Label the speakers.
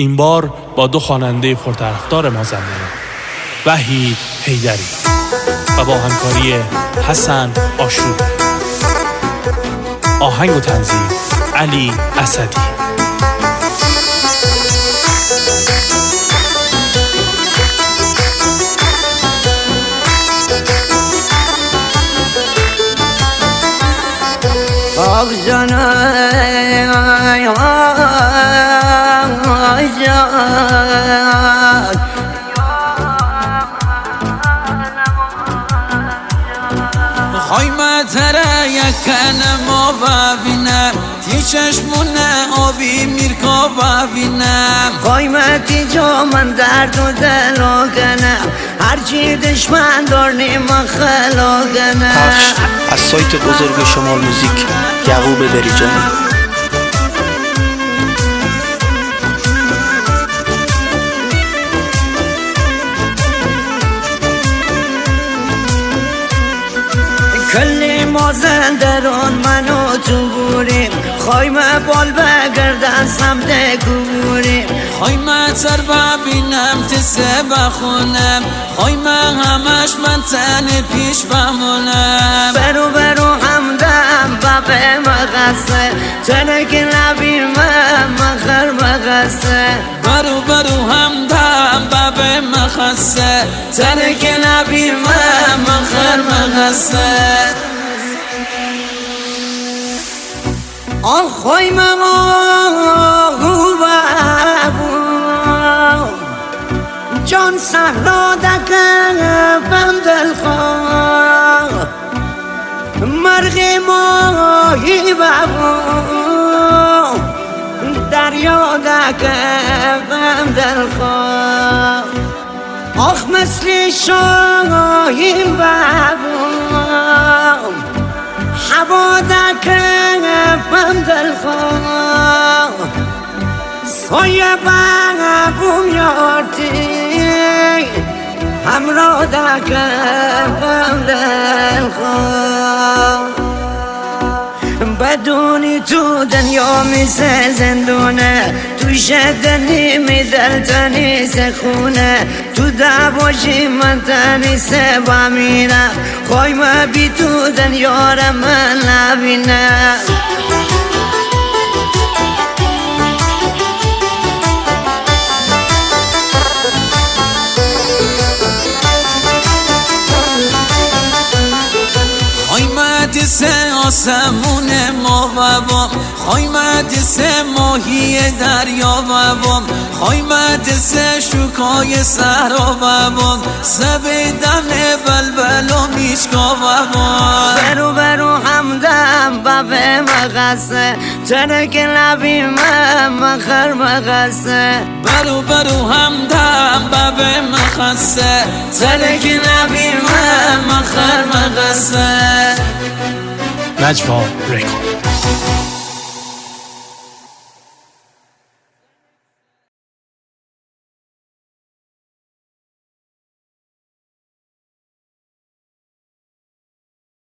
Speaker 1: این بار با دو خواننده پرطرفدار مازندران، وحید حیدری و با همکاری حسن آشور. آهنگ و تنظیم علی اسدی.
Speaker 2: آخ جانای
Speaker 3: خواهی متره یکنم و ببینم تی چشمونه آبی میرکا ببینم
Speaker 2: قایمتی جا من درد و دلا کنم هرچی دشمن دار نیما خلا کنم.
Speaker 4: پخش از سایت بزرگ شمال موزیک، یعقوب بریجانی.
Speaker 2: کلی مازندران منو تو بوریم خواهیم بال بگردن سمت گوریم.
Speaker 3: خواهی متر ببینم تسه بخونم خواهی من همش من تن پیش بمونم.
Speaker 2: برو همدم باب مغسه تنک نبی مخر مغسه.
Speaker 3: برو همدم باب مخسه تنک نبی مخر مغسه.
Speaker 2: آخوی جان صحرا دکم دلخواه مرغ ماهی ببو دریا دکم دلخواه. آخ مثل شاهین ببو هوا دکم دلخواه سایه ببو یارتی همراه دکم دلخواه. بدونی تو دنیا مثل زندونه تو شدنی می دل تنی سخونه تو دباشی من تنی سبا میرم خواهی ما بی تو دنیا را من نبینم.
Speaker 3: سه آسمون ما بابام خواهی سه ماهی دریا بابام خواهی سه شوکای صحرا بابام سبیدن بلبل و میشکا بابام.
Speaker 2: برو همدم باب مغسه تنک لبی مخر مغسه.
Speaker 3: برو همدم باب مخسه تنک لبی مخر مغسه.
Speaker 1: نجوا ریکورد.